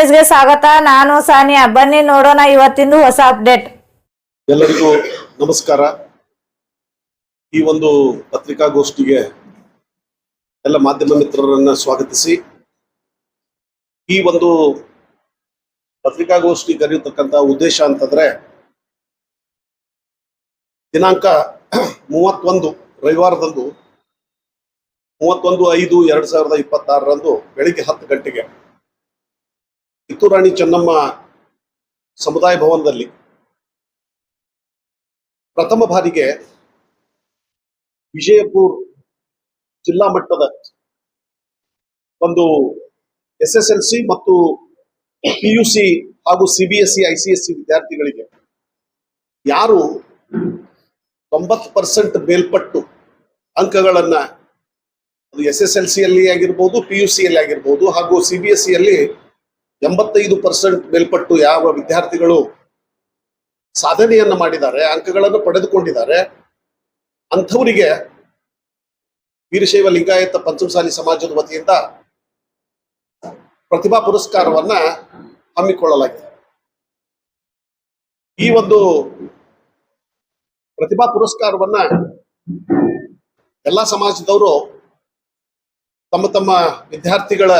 ನ್ಯೂಸ್ಗೆ ಸ್ವಾಗತ. ನಾನು ಸಾನಿಯಾ. ಬನ್ನಿ ನೋಡೋಣ ಇವತ್ತಿಂದು ಹೊಸ ಅಪ್ಡೇಟ್. ಎಲ್ಲರಿಗೂ ನಮಸ್ಕಾರ. ಈ ಒಂದು ಪತ್ರಿಕಾಗೋಷ್ಠಿಗೆ ಎಲ್ಲ ಮಾಧ್ಯಮ ಮಿತ್ರರನ್ನ ಸ್ವಾಗತಿಸಿ, ಈ ಒಂದು ಪತ್ರಿಕಾಗೋಷ್ಠಿ ಕರೆಯತಕ್ಕಂತ ಉದ್ದೇಶ ಅಂತಂದ್ರೆ, ದಿನಾಂಕ 31 ರವಿವಾರದಂದು 31/5/2026 ಬೆಳಿಗ್ಗೆ 10 ಗಂಟೆಗೆ ಕಿತ್ತೂರು ರಾಣಿ ಚೆನ್ನಮ್ಮ ಸಮುದಾಯ ಭವನದಲ್ಲಿ ಪ್ರಥಮ ಬಾರಿಗೆ ವಿಜಯಪುರ ಜಿಲ್ಲಾ ಮಟ್ಟದ ಒಂದು SSLC ಮತ್ತು PUC ಹಾಗೂ CBSE ICSE ವಿದ್ಯಾರ್ಥಿಗಳಿಗೆ ಯಾರು 90% ಮೇಲ್ಪಟ್ಟು ಅಂಕಗಳನ್ನ, ಅದು SSLC ಯಲ್ಲಿ ಆಗಿರ್ಬೋದು, PUC ಯಲ್ಲಿ ಆಗಿರ್ಬೋದು, ಹಾಗೂ CBSE ಯಲ್ಲಿ 85% ಮೇಲ್ಪಟ್ಟು ಯಾವ ವಿದ್ಯಾರ್ಥಿಗಳು ಸಾಧನೆಯನ್ನ ಮಾಡಿದ್ದಾರೆ, ಅಂಕಗಳನ್ನು ಪಡೆದುಕೊಂಡಿದ್ದಾರೆ, ಅಂಥವರಿಗೆ ವೀರಶೈವ ಲಿಂಗಾಯತ ಪಂಚಮಸಾಲಿ ಸಮಾಜದ ವತಿಯಿಂದ ಪ್ರತಿಭಾ ಪುರಸ್ಕಾರವನ್ನ ಹಮ್ಮಿಕೊಳ್ಳಲಾಗಿದೆ. ಈ ಒಂದು ಪ್ರತಿಭಾ ಪುರಸ್ಕಾರವನ್ನ ಎಲ್ಲಾ ಸಮಾಜದವರು ತಮ್ಮ ತಮ್ಮ ವಿದ್ಯಾರ್ಥಿಗಳ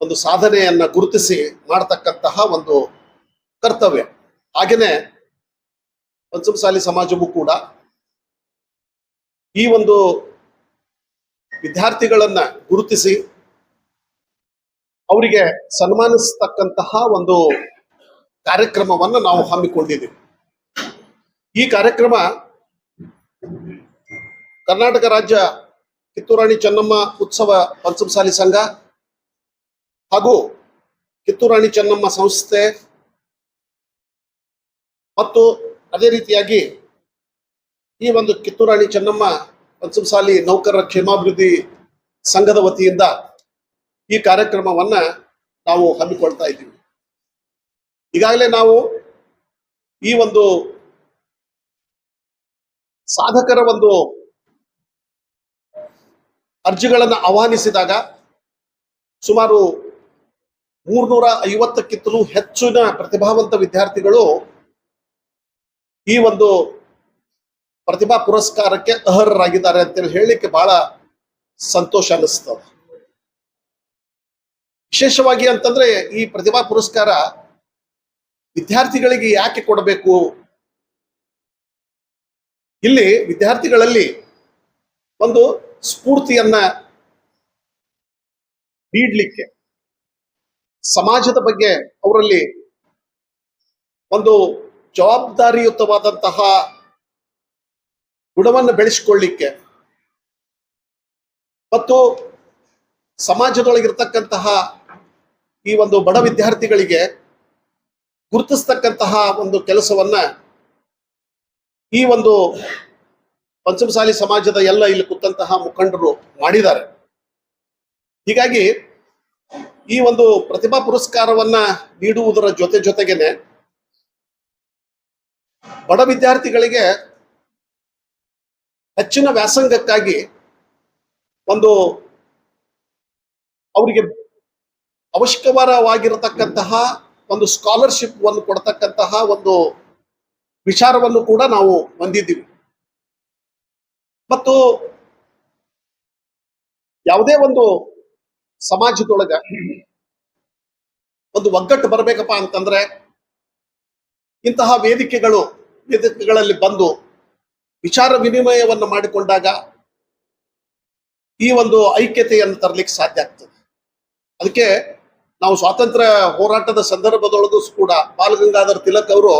ಒಂದು ಸಾಧನೆಯನ್ನ ಗುರುತಿಸಿ ಮಾಡತಕ್ಕಂತಹ ಒಂದು ಕರ್ತವ್ಯ. ಹಾಗೇನೆ ಪಂಚಮಸಾಲಿ ಸಮಾಜವೂ ಕೂಡ ಈ ಒಂದು ವಿದ್ಯಾರ್ಥಿಗಳನ್ನ ಗುರುತಿಸಿ ಅವರಿಗೆ ಸನ್ಮಾನಿಸ್ತಕ್ಕಂತಹ ಒಂದು ಕಾರ್ಯಕ್ರಮವನ್ನ ನಾವು ಹಮ್ಮಿಕೊಂಡಿದ್ದೀವಿ. ಈ ಕಾರ್ಯಕ್ರಮ ಕರ್ನಾಟಕ ರಾಜ್ಯ ಕಿತ್ತೂರು ರಾಣಿ ಚೆನ್ನಮ್ಮ ಉತ್ಸವ ಪಂಚಮಸಾಲಿ ಸಂಘ ಹಾಗೂ ಕಿತ್ತೂರು ರಾಣಿ ಚೆನ್ನಮ್ಮ ಸಂಸ್ಥೆ ಮತ್ತು ಅದೇ ರೀತಿಯಾಗಿ ಈ ಒಂದು ಕಿತ್ತೂರು ರಾಣಿ ಚೆನ್ನಮ್ಮ ಪಂಚಮಸಾಲಿ ನೌಕರರ ಕ್ಷೇಮಾಭಿವೃದ್ಧಿ ಸಂಘದ ವತಿಯಿಂದ ಈ ಕಾರ್ಯಕ್ರಮವನ್ನ ನಾವು ಹಮ್ಮಿಕೊಳ್ತಾ ಇದ್ದೀವಿ. ಈಗಾಗಲೇ ನಾವು ಈ ಒಂದು ಸಾಧಕರ ಒಂದು ಅರ್ಜಿಗಳನ್ನು ಆಹ್ವಾನಿಸಿದಾಗ ಸುಮಾರು 350ಕ್ಕಿಂತಲೂ ಹೆಚ್ಚಿನ ಪ್ರತಿಭಾವಂತ ವಿದ್ಯಾರ್ಥಿಗಳು ಈ ಒಂದು ಪ್ರತಿಭಾ ಪುರಸ್ಕಾರಕ್ಕೆ ಅರ್ಹರಾಗಿದ್ದಾರೆ ಅಂತೇಳಿ ಹೇಳಲಿಕ್ಕೆ ಬಹಳ ಸಂತೋಷ ಅನಿಸ್ತದೆ. ವಿಶೇಷವಾಗಿ ಅಂತಂದ್ರೆ ಈ ಪ್ರತಿಭಾ ಪುರಸ್ಕಾರ ವಿದ್ಯಾರ್ಥಿಗಳಿಗೆ ಯಾಕೆ ಕೊಡಬೇಕು? ಇಲ್ಲಿ ವಿದ್ಯಾರ್ಥಿಗಳಲ್ಲಿ ಒಂದು ಸ್ಫೂರ್ತಿಯನ್ನ ನೀಡಲಿಕ್ಕೆ, ಸಮಾಜದ ಬಗ್ಗೆ ಅವರಲ್ಲಿ ಒಂದು ಜವಾಬ್ದಾರಿಯುತವಾದಂತಹ ಗುಣವನ್ನು ಬೆಳೆಸಿಕೊಳ್ಳಿಕ್ಕೆ ಮತ್ತು ಸಮಾಜದೊಳಗಿರ್ತಕ್ಕಂತಹ ಈ ಒಂದು ಬಡ ವಿದ್ಯಾರ್ಥಿಗಳಿಗೆ ಗುರುತಿಸ್ತಕ್ಕಂತಹ ಒಂದು ಕೆಲಸವನ್ನ ಈ ಒಂದು ಪಂಚಮಸಾಲಿ ಸಮಾಜದ ಎಲ್ಲ ಇಲ್ಲಿ ಕೂತಂತಹ ಮುಖಂಡರು ಮಾಡಿದ್ದಾರೆ. ಹೀಗಾಗಿ ಈ ಒಂದು ಪ್ರತಿಭಾ ಪುರಸ್ಕಾರವನ್ನ ನೀಡುವುದರ ಜೊತೆಗೇನೆ ಬಡ ವಿದ್ಯಾರ್ಥಿಗಳಿಗೆ ಹೆಚ್ಚಿನ ವ್ಯಾಸಂಗಕ್ಕಾಗಿ ಒಂದು ಅವರಿಗೆ ಅವಶ್ಯಕವಾಗಿರತಕ್ಕಂತಹ ಒಂದು ಸ್ಕಾಲರ್ಶಿಪ್ ಅನ್ನು ಕೊಡ್ತಕ್ಕಂತಹ ಒಂದು ವಿಚಾರವನ್ನು ಕೂಡ ನಾವು ಹೊಂದಿದ್ದೀವಿ. ಮತ್ತು ಯಾವುದೇ ಒಂದು ಸಮಾಜದೊಳಗ ಒಂದು ಒಗ್ಗಟ್ಟು ಬರಬೇಕಪ್ಪ ಅಂತಂದ್ರೆ ಇಂತಹ ವೇದಿಕೆಗಳಲ್ಲಿ ಬಂದು ವಿಚಾರ ವಿನಿಮಯವನ್ನು ಮಾಡಿಕೊಂಡಾಗ ಈ ಒಂದು ಐಕ್ಯತೆಯನ್ನು ತರಲಿಕ್ಕೆ ಸಾಧ್ಯ ಆಗ್ತದೆ. ಅದಕ್ಕೆ ನಾವು ಸ್ವಾತಂತ್ರ್ಯ ಹೋರಾಟದ ಸಂದರ್ಭದೊಳಗೂ ಕೂಡ ಬಾಲಗಂಗಾಧರ ತಿಲಕ್ ಅವರು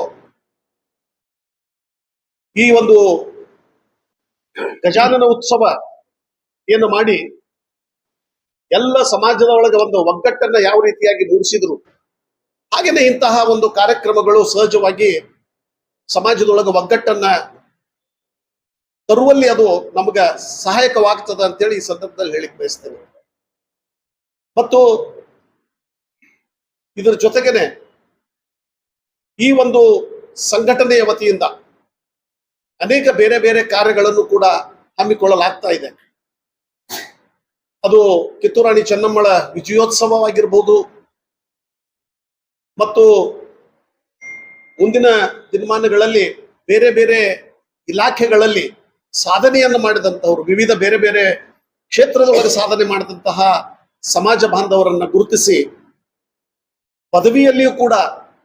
ಈ ಒಂದು ಗಜಾನನ ಉತ್ಸವ ಏನು ಮಾಡಿ ಎಲ್ಲ ಸಮಾಜದ ಒಳಗೆ ಒಂದು ಒಗ್ಗಟ್ಟನ್ನ ಯಾವ ರೀತಿಯಾಗಿ ಮೂಡಿಸಿದ್ರು, ಹಾಗೇನೆ ಇಂತಹ ಒಂದು ಕಾರ್ಯಕ್ರಮಗಳು ಸಹಜವಾಗಿ ಸಮಾಜದೊಳಗೆ ಒಗ್ಗಟ್ಟನ್ನ ತರುವಲ್ಲಿ ಅದು ನಮಗ ಸಹಾಯಕವಾಗ್ತದೆ ಅಂತೇಳಿ ಈ ಸಂದರ್ಭದಲ್ಲಿ ಹೇಳಿಕ್ ಬಯಸ್ತೇನೆ. ಮತ್ತು ಇದರ ಜೊತೆಗೇನೆ ಈ ಒಂದು ಸಂಘಟನೆಯ ವತಿಯಿಂದ ಅನೇಕ ಬೇರೆ ಬೇರೆ ಕಾರ್ಯಗಳನ್ನು ಕೂಡ ಹಮ್ಮಿಕೊಳ್ಳಲಾಗ್ತಾ ಇದೆ. ಅದು ಕಿತ್ತೂರು ರಾಣಿ ಚೆನ್ನಮ್ಮಳ ವಿಜಯೋತ್ಸವವಾಗಿರ್ಬೋದು, ಮತ್ತು ಮುಂದಿನ ದಿನಮಾನಗಳಲ್ಲಿ ಬೇರೆ ಬೇರೆ ಇಲಾಖೆಗಳಲ್ಲಿ ಸಾಧನೆಯನ್ನು ಮಾಡಿದಂತಹವರು, ವಿವಿಧ ಬೇರೆ ಬೇರೆ ಕ್ಷೇತ್ರದೊಳಗೆ ಸಾಧನೆ ಮಾಡಿದಂತಹ ಸಮಾಜ ಬಾಂಧವರನ್ನ ಗುರುತಿಸಿ ಪದವಿಯಲ್ಲಿಯೂ ಕೂಡ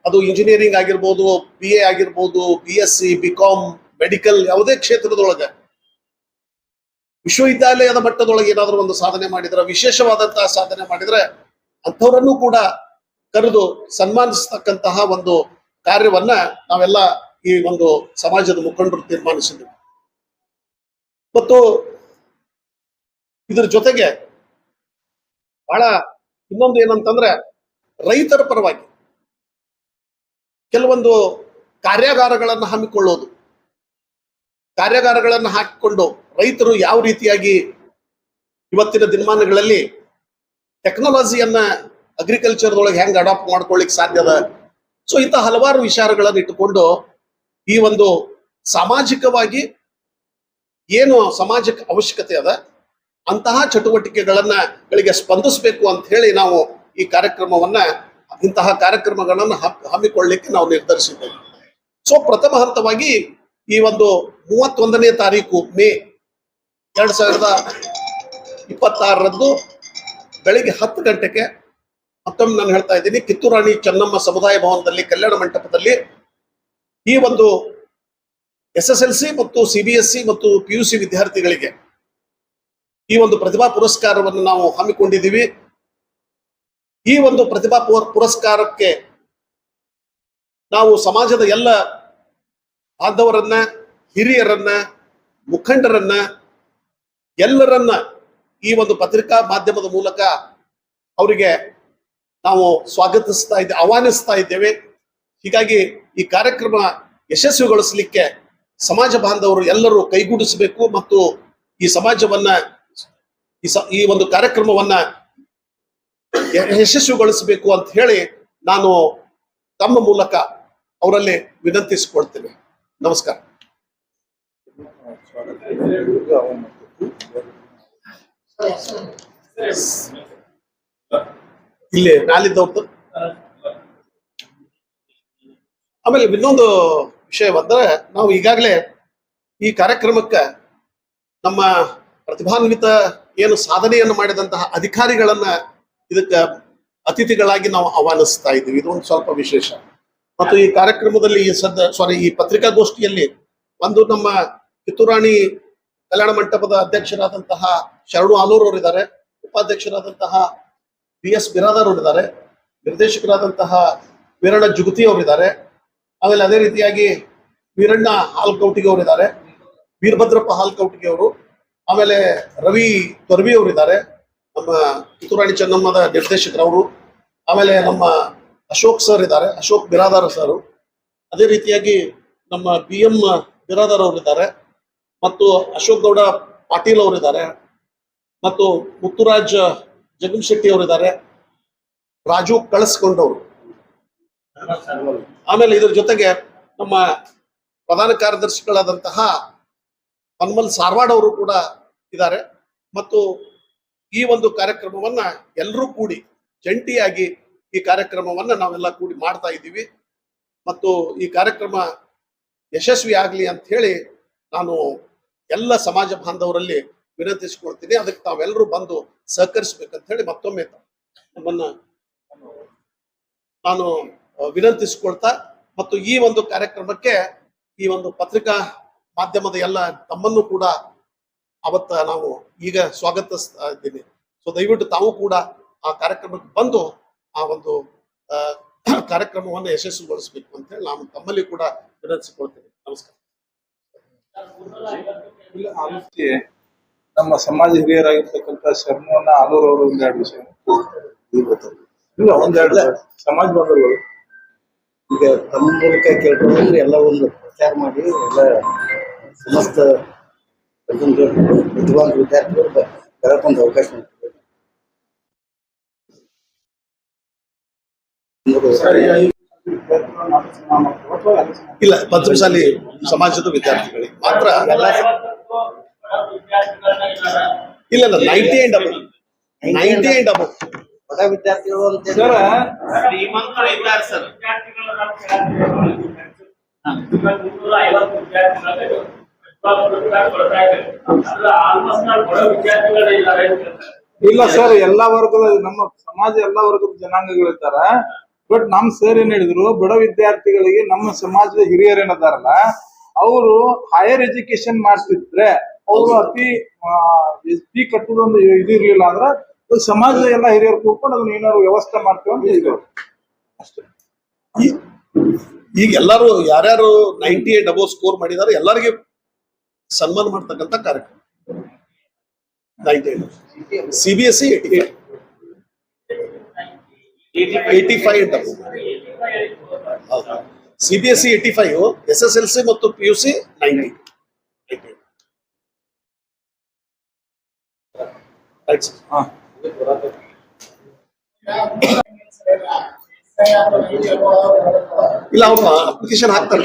ಅದು ಇಂಜಿನಿಯರಿಂಗ್ ಆಗಿರ್ಬೋದು, BA ಆಗಿರ್ಬೋದು, BSc, BCom, ಮೆಡಿಕಲ್, ಯಾವುದೇ ಕ್ಷೇತ್ರದೊಳಗೆ ವಿಶ್ವವಿದ್ಯಾಲಯದ ಮಟ್ಟದೊಳಗೆ ಏನಾದರೂ ಒಂದು ಸಾಧನೆ ಮಾಡಿದ್ರೆ, ವಿಶೇಷವಾದಂತಹ ಸಾಧನೆ ಮಾಡಿದ್ರೆ ಅಂಥವರನ್ನು ಕೂಡ ಕರೆದು ಸನ್ಮಾನಿಸ್ತಕ್ಕಂತಹ ಒಂದು ಕಾರ್ಯವನ್ನ ನಾವೆಲ್ಲ ಈ ಒಂದು ಸಮಾಜದ ಮುಖಂಡರು ತೀರ್ಮಾನಿಸಿದ್ವಿ. ಮತ್ತು ಇದ್ರ ಜೊತೆಗೆ ಬಹಳ ಇನ್ನೊಂದು ಏನಂತಂದ್ರೆ, ರೈತರ ಪರವಾಗಿ ಕೆಲವೊಂದು ಕಾರ್ಯಾಗಾರಗಳನ್ನು ಹಮ್ಮಿಕೊಳ್ಳೋದು, ಕಾರ್ಯಾಗಾರಗಳನ್ನು ಹಾಕಿಕೊಂಡು ರೈತರು ಯಾವ ರೀತಿಯಾಗಿ ಇವತ್ತಿನ ದಿನಮಾನಗಳಲ್ಲಿ ಟೆಕ್ನಾಲಜಿಯನ್ನ ಅಗ್ರಿಕಲ್ಚರ್ದೊಳಗೆ ಹೆಂಗ್ ಅಡಾಪ್ಟ್ ಮಾಡ್ಕೊಳ್ಳಿಕ್ ಸಾಧ್ಯ ಅದ. ಸೊ ಇಂಥ ಹಲವಾರು ವಿಚಾರಗಳನ್ನು ಇಟ್ಟುಕೊಂಡು ಈ ಒಂದು ಸಾಮಾಜಿಕವಾಗಿ ಏನು ಸಮಾಜಕ್ಕೆ ಅವಶ್ಯಕತೆ ಅದ ಅಂತಹ ಚಟುವಟಿಕೆಗಳಿಗೆ ಸ್ಪಂದಿಸಬೇಕು ಅಂತ ಹೇಳಿ ನಾವು ಈ ಕಾರ್ಯಕ್ರಮವನ್ನ, ಇಂತಹ ಕಾರ್ಯಕ್ರಮಗಳನ್ನು ಹಮ್ಮಿಕೊಳ್ಳಲಿಕ್ಕೆ ನಾವು ನಿರ್ಧರಿಸಿದ್ದೇವೆ. ಸೊ ಪ್ರಥಮ ಹಂತವಾಗಿ ಈ ಒಂದು 31ನೇ ತಾರೀಕು ಮೇ 2026 ಬೆಳಿಗ್ಗೆ 10 ಗಂಟೆಗೆ, ಮತ್ತೊಮ್ಮೆ ನಾನು ಹೇಳ್ತಾ ಇದ್ದೀನಿ, ಕಿತ್ತೂರು ರಾಣಿ ಚೆನ್ನಮ್ಮ ಸಮುದಾಯ ಭವನದಲ್ಲಿ, ಕಲ್ಯಾಣ ಮಂಟಪದಲ್ಲಿ ಈ ಒಂದು SSLC ಮತ್ತು CBSE ಮತ್ತು PUC ವಿದ್ಯಾರ್ಥಿಗಳಿಗೆ ಈ ಒಂದು ಪ್ರತಿಭಾ ಪುರಸ್ಕಾರವನ್ನು ನಾವು ಹಮ್ಮಿಕೊಂಡಿದ್ದೀವಿ. ಈ ಒಂದು ಪ್ರತಿಭಾ ಪುರಸ್ಕಾರಕ್ಕೆ ನಾವು ಸಮಾಜದ ಎಲ್ಲ ಬಾಂಧವರನ್ನ, ಹಿರಿಯರನ್ನ, ಮುಖಂಡರನ್ನ, ಎಲ್ಲರನ್ನ ಈ ಒಂದು ಪತ್ರಿಕಾ ಮಾಧ್ಯಮದ ಮೂಲಕ ಅವರಿಗೆ ನಾವು ಆಹ್ವಾನಿಸ್ತಾ ಇದ್ದೇವೆ. ಹೀಗಾಗಿ ಈ ಕಾರ್ಯಕ್ರಮ ಯಶಸ್ವಿಗೊಳಿಸಲಿಕ್ಕೆ ಸಮಾಜ ಬಾಂಧವರು ಎಲ್ಲರೂ ಕೈಗೂಡಿಸಬೇಕು ಮತ್ತು ಈ ಸಮಾಜವನ್ನ, ಈ ಒಂದು ಕಾರ್ಯಕ್ರಮವನ್ನ ಯಶಸ್ವಿಗೊಳಿಸಬೇಕು ಅಂತ ಹೇಳಿ ನಾನು ತಮ್ಮ ಮೂಲಕ ಅವರಲ್ಲಿ ವಿನಂತಿಸಿಕೊಳ್ತೇನೆ. ನಮಸ್ಕಾರ. ಇಲ್ಲಿ ನಾಲಿದ್ದವ್ರದ್ದು. ಆಮೇಲೆ ಇನ್ನೊಂದು ವಿಷಯ ಬಂದ್ರೆ, ನಾವು ಈಗಾಗಲೇ ಈ ಕಾರ್ಯಕ್ರಮಕ್ಕೆ ನಮ್ಮ ಪ್ರತಿಭಾನ್ವಿತ ಏನು ಸಾಧನೆಯನ್ನು ಮಾಡಿದಂತಹ ಅಧಿಕಾರಿಗಳನ್ನ ಇದಕ್ಕೆ ಅತಿಥಿಗಳಾಗಿ ನಾವು ಆಹ್ವಾನಿಸ್ತಾ ಇದ್ದೀವಿ. ಇದೊಂದು ಸ್ವಲ್ಪ ವಿಶೇಷ. ಮತ್ತು ಈ ಕಾರ್ಯಕ್ರಮದಲ್ಲಿ ಈ ಪತ್ರಿಕಾಗೋಷ್ಠಿಯಲ್ಲಿ ಒಂದು ನಮ್ಮ ಕಿತ್ತೂರಾಣಿ ಕಲ್ಯಾಣ ಮಂಟಪದ ಅಧ್ಯಕ್ಷರಾದಂತಹ ಶರಣು ಆಲೂರ್ ಅವರಿದ್ದಾರೆ, ಉಪಾಧ್ಯಕ್ಷರಾದಂತಹ BS ಬಿರಾದಾರ್ ಅವರಿದ್ದಾರೆ, ನಿರ್ದೇಶಕರಾದಂತಹ ವೀರಣ್ಣ ಜುಗುತಿ ಅವರಿದ್ದಾರೆ, ಆಮೇಲೆ ಅದೇ ರೀತಿಯಾಗಿ ವೀರಣ್ಣ ಹಾಲ್ಕೌಟಿಗೆ ಅವರಿದ್ದಾರೆ, ವೀರಭದ್ರಪ್ಪ ಹಾಲ್ಕೌಟಿಗೆ ಅವರು, ಆಮೇಲೆ ರವಿ ತೊರ್ವಿ ಅವರಿದ್ದಾರೆ, ನಮ್ಮ ಕಿತ್ತೂರಾಣಿ ಚೆನ್ನಮ್ಮದ ನಿರ್ದೇಶಕರವರು, ಆಮೇಲೆ ನಮ್ಮ ಅಶೋಕ್ ಸರ್ ಇದ್ದಾರೆ, ಅಶೋಕ್ ಬಿರಾದಾರ್ ಸರ್, ಅದೇ ರೀತಿಯಾಗಿ ನಮ್ಮ BM ಬಿರಾದಾರ್ ಅವರಿದ್ದಾರೆ, ಮತ್ತು ಅಶೋಕ್ ಗೌಡ ಪಾಟೀಲ್ ಅವರಿದ್ದಾರೆ, ಮತ್ತು ಮುತ್ತುರಾಜ್ ಜಗನ್ಶೆಟ್ಟಿ ಅವರಿದ್ದಾರೆ, ರಾಜು ಕಳಸ್ಕೊಂಡವರು, ಆಮೇಲೆ ಇದ್ರ ಜೊತೆಗೆ ನಮ್ಮ ಪ್ರಧಾನ ಕಾರ್ಯದರ್ಶಿಗಳಾದಂತಹ ಹನುಮಲ್ ಸಾರ್ವಾಡ್ ಅವರು ಕೂಡ ಇದ್ದಾರೆ. ಮತ್ತು ಈ ಒಂದು ಕಾರ್ಯಕ್ರಮವನ್ನ ಎಲ್ಲರೂ ಕೂಡಿ ಜಂಟಿಯಾಗಿ ಈ ಕಾರ್ಯಕ್ರಮವನ್ನ ನಾವೆಲ್ಲ ಕೂಡಿ ಮಾಡ್ತಾ ಇದ್ದೀವಿ. ಮತ್ತು ಈ ಕಾರ್ಯಕ್ರಮ ಯಶಸ್ವಿ ಆಗಲಿ ಅಂತ ಹೇಳಿ ನಾನು ಎಲ್ಲ ಸಮಾಜ ಬಾಂಧವರಲ್ಲಿ ವಿನಂತಿಸಿಕೊಳ್ತೀನಿ. ಅದಕ್ಕೆ ತಾವೆಲ್ಲರೂ ಬಂದು ಸಹಕರಿಸಬೇಕಂತ ಹೇಳಿ ಮತ್ತೊಮ್ಮೆ ನಮ್ಮನ್ನ ನಾನು ವಿನಂತಿಸಿಕೊಳ್ತಾ, ಮತ್ತು ಈ ಒಂದು ಕಾರ್ಯಕ್ರಮಕ್ಕೆ ಈ ಒಂದು ಪತ್ರಿಕಾ ಮಾಧ್ಯಮದ ಎಲ್ಲ ತಮ್ಮನ್ನು ಕೂಡ ಅವತ್ತ ನಾವು ಈಗ ಸ್ವಾಗತಿಸ್ತಾ ಇದ್ದೀನಿ. ಸೊ ದಯವಿಟ್ಟು ತಾವು ಕೂಡ ಆ ಕಾರ್ಯಕ್ರಮಕ್ಕೆ ಬಂದು ಆ ಒಂದು ಕಾರ್ಯಕ್ರಮವನ್ನು ಯಶಸ್ವಿಗೊಳಿಸಬೇಕು ಅಂತ ಹೇಳಿ ನಾನು ತಮ್ಮಲ್ಲಿ ಕೂಡ ವಿನಂತಿಸಿಕೊಳ್ತೇನೆ. ನಮಸ್ಕಾರ. ನಮ್ಮ ಸಮಾಜ ಹಿರಿಯರಾಗಿರ್ತಕ್ಕಂಥ ಶರಣವನ್ನ ಆಲೂರ್ ಅವರು ಒಂದೆರಡು ವಿಷಯ ಇಲ್ಲ, ಒಂದೆರಡು ಸಮಾಜ ಬಾಂಧವಗಳು ಈಗ ತಮ್ಮ ಮೂಲಕ ಕೇಳ್ಕೊಂಡ್ರೆ ಎಲ್ಲ ಒಂದು ಪ್ರಚಾರ ಮಾಡಿ ಎಲ್ಲ ಸಮಸ್ತ ವಿದ್ವಾಂಸ ವಿದ್ಯಾರ್ಥಿಗಳು ಬರಕೊಂದು ಅವಕಾಶ ಮಾಡ್ತಾರೆ. ಇಲ್ಲ, ಪಂಚಮಸಾಲಿ ಸಮಾಜದ ವಿದ್ಯಾರ್ಥಿಗಳಿಗೆ ಮಾತ್ರ ಇಲ್ಲ 90 and above ಬಡ ವಿದ್ಯಾರ್ಥಿಗಳು ಅಂತ ಹೇಳಿ ಸರ್ ಶ್ರೀಮಂತರು ಇದ್ದಾರೆ ಸರ್. ಇಲ್ಲ ಸರ್, ಎಲ್ಲಾ ವರ್ಗದ ನಮ್ಮ ಸಮಾಜ ಎಲ್ಲಾ ವರ್ಗದ ಜನಾಂಗಗಳಿರ್ತಾರ. ಬಟ್ ನಮ್ ಸರ್ ಏನ್ ಹೇಳಿದ್ರು, ಬಡ ವಿದ್ಯಾರ್ಥಿಗಳಿಗೆ ನಮ್ಮ ಸಮಾಜದ ಹಿರಿಯರು ಏನದಾರಲ್ಲ ಅವರು ಹೈಯರ್ ಎಜುಕೇಶನ್ ಮಾಡ್ತಿದ್ರೆ ಅವರು ಫೀ ಕಟ್ಟುದು ಒಂದು ಇದು ಇರ್ಲಿಲ್ಲ ಅಂದ್ರ ಸಮಾಜದ ಎಲ್ಲಾ ಹಿರಿಯರು ಕೂತ್ಕೊಂಡು ಅದನ್ನ ಏನಾದ್ರು ವ್ಯವಸ್ಥೆ ಮಾಡ್ತೀವಿ ಅಂತ ಹೇಳಿದ್ರು ಅಷ್ಟೇ. ಈಗ ಎಲ್ಲರೂ ಯಾರ್ಯಾರು 98 ಅಬೌವ್ ಸ್ಕೋರ್ ಮಾಡಿದಾರೆ ಎಲ್ಲರಿಗೆ ಸನ್ಮಾನ ಮಾಡ್ತಕ್ಕಂಥ ಕಾರ್ಯಕ್ರಮ. 98 CBSE 85 ಅಂತ CBSE 85, SSLC ಮತ್ತು PUC 90. Right sir. ಹಾ ಇಲ್ಲ ಅವ್ರು ಅಪ್ಲಿಕೇಶನ್ ಹಾಕ್ತಾರೆ.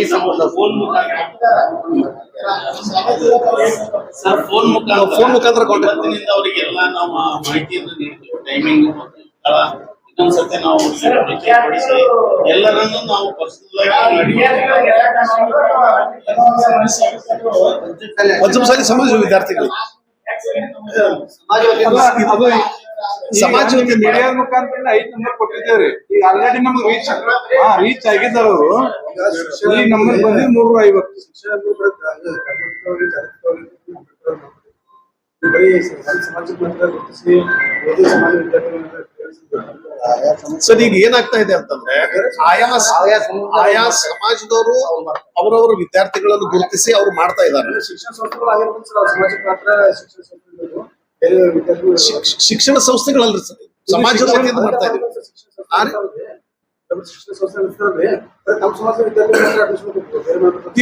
ಸರ್ ಫೋನ್ ಮುಖಾಂತರ ಕಾಂಟ್ಯಾಕ್ಟ್ ಅವರಿಗೆಲ್ಲ ನಾವು ಮಾಹಿತಿಯನ್ನು ನೀಡ್ತೀವಿ. ಟೈಮಿಂಗ್ ಇನ್ನೊಂದ್ಸತಿ ನಾವು ಪಡಿಸಿ ಎಲ್ಲರನ್ನು ನಾವು ಪರ್ಸನಲ್ ಪಂಚಮಸಾಲಿ ಸಮಾಜ ವಿದ್ಯಾರ್ಥಿಗಳು ಅದು ಸಮಾಜ ಮೀಡಿಯಾ ಮುಖಾಂತರ 5 ನಂಬರ್ ಕೊಟ್ಟಿದ್ದೇವ್ರಿ. ಈಗ ಆಲ್ರೆಡಿ ನಮ್ಗೆ ರೀಚ್ ಆಗಿದ್ದಾರೆ ಅವರು. ಈ ನಂಬರ್ ಬಂದು 350. ಸರ್ ಈಗ ಏನಾಗ್ತಾ ಇದೆ ಅಂತಂದ್ರೆ ಆಯಾ ಸಮಾಜದವರು ಅವರವರ ವಿದ್ಯಾರ್ಥಿಗಳನ್ನು ಗುರುತಿಸಿ ಅವ್ರು ಮಾಡ್ತಾ ಇದ್ದಾರೆ. ಶಿಕ್ಷಣ ಸಂಸ್ಥೆಗಳಲ್ರಿ ಸರ್, ಸಮಾಜದ ವತಿಯಿಂದ ಮಾಡ್ತಾ ಇದ್ದೀವಿ.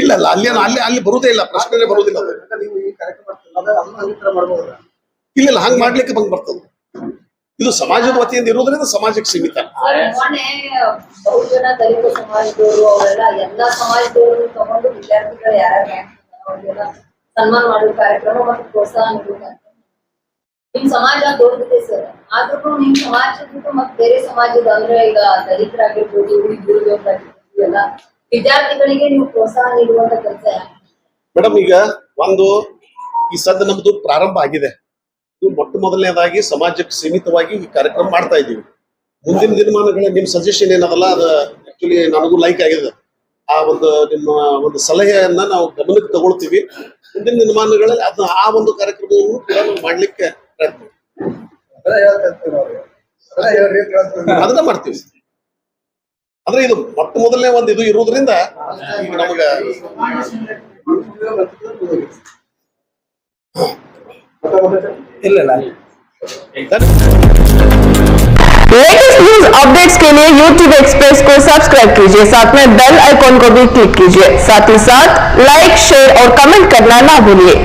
ಇಲ್ಲ ಅಲ್ಲಿ ಬರುವುದೇ ಇಲ್ಲ, ಪ್ರಶ್ನೆ ಬರುವುದಿಲ್ಲ. ಇಲ್ಲ ಹಂಗ್ ಮಾಡ್ಲಿಕ್ಕೆ ಬರ್ತದೆ. ಇದು ಸಮಾಜದ ವತಿಯಿಂದ ಇರೋದ್ರಿಂದ ಸಮಾಜಕ್ಕೆ ಸೀಮಿತ. ಮೊನ್ನೆ ಬಹುಜನ ದಲಿತ ಸಮಾಜದವರು ಅವರೆಲ್ಲ ಎಲ್ಲಾ ಸಮಾಜದವರು ತಗೊಂಡು ವಿದ್ಯಾರ್ಥಿಗಳು ಯಾರ್ಯಾರ ಸನ್ಮಾನ ಮಾಡುವ ಕಾರ್ಯಕ್ರಮ ಮತ್ತು ಪ್ರೋತ್ಸಾಹ ನೀಡುವ ಕಾರ್ಯಕ್ರಮ. ನಿಮ್ ಸಮಾಜ ದೊಡ್ಡದಿದೆ ಸರ್, ಆದ್ರೂ ನಿಮ್ ಸಮಾಜದ ಮತ್ತೆ ಬೇರೆ ಸಮಾಜದ ಅಂದ್ರೆ ಈಗ ದಲಿತರಾಗಿರ್ಬೋದು, ಹುಡುಗರಾಗಿರ್ಬೋದು ಎಲ್ಲ ವಿದ್ಯಾರ್ಥಿಗಳಿಗೆ ನೀವು ಪ್ರೋತ್ಸಾಹ ನೀಡುವಂತ ಕೆಲಸ. ಮೇಡಮ್ ಈಗ ಈ ಸದ್ದ ನಮ್ದು ಪ್ರಾರಂಭ ಆಗಿದೆ. ಇದು ಮೊಟ್ಟ ಮೊದಲನೇದಾಗಿ ಸಮಾಜಕ್ಕೆ ಸೀಮಿತವಾಗಿ ಈ ಕಾರ್ಯಕ್ರಮ ಮಾಡ್ತಾ ಇದ್ದೀವಿ. ಮುಂದಿನ ದಿನಮಾನಗಳ ನಿಮ್ ಸಜೆಷನ್ ಏನದಲ್ಲ ಅದು ಆಕ್ಚುಲಿ ನನಗೂ ಲೈಕ್ ಆಗಿದೆ. ಆ ನಿಮ್ಮ ಒಂದು ಸಲಹೆಯನ್ನ ನಾವು ಗಮನಕ್ಕೆ ತಗೊಳ್ತೀವಿ. ಮುಂದಿನ ದಿನಮಾನಗಳಲ್ಲಿ ಆ ಒಂದು ಕಾರ್ಯಕ್ರಮವನ್ನು ಕೂಡ ನಾವು ಮಾಡ್ಲಿಕ್ಕೆ ಪ್ರಯತ್ನ ಅದನ್ನ ಮಾಡ್ತೀವಿ. ಅಂದ್ರೆ ಇದು ಮೊಟ್ಟ ಮೊದಲನೇ ಒಂದು ಇದು ಇರುವುದರಿಂದ ಈಗ ನಮಗ ಇಲ್ಲ लेटेस्ट न्यूज अपडेट्स के लिए YouTube एक्सप्रेस को सब्सक्राइब कीजिए, साथ में बेल आइकॉन को भी क्लिक कीजिए। साथ ही साथ लाइक, शेयर और कमेंट करना ना भूलिए।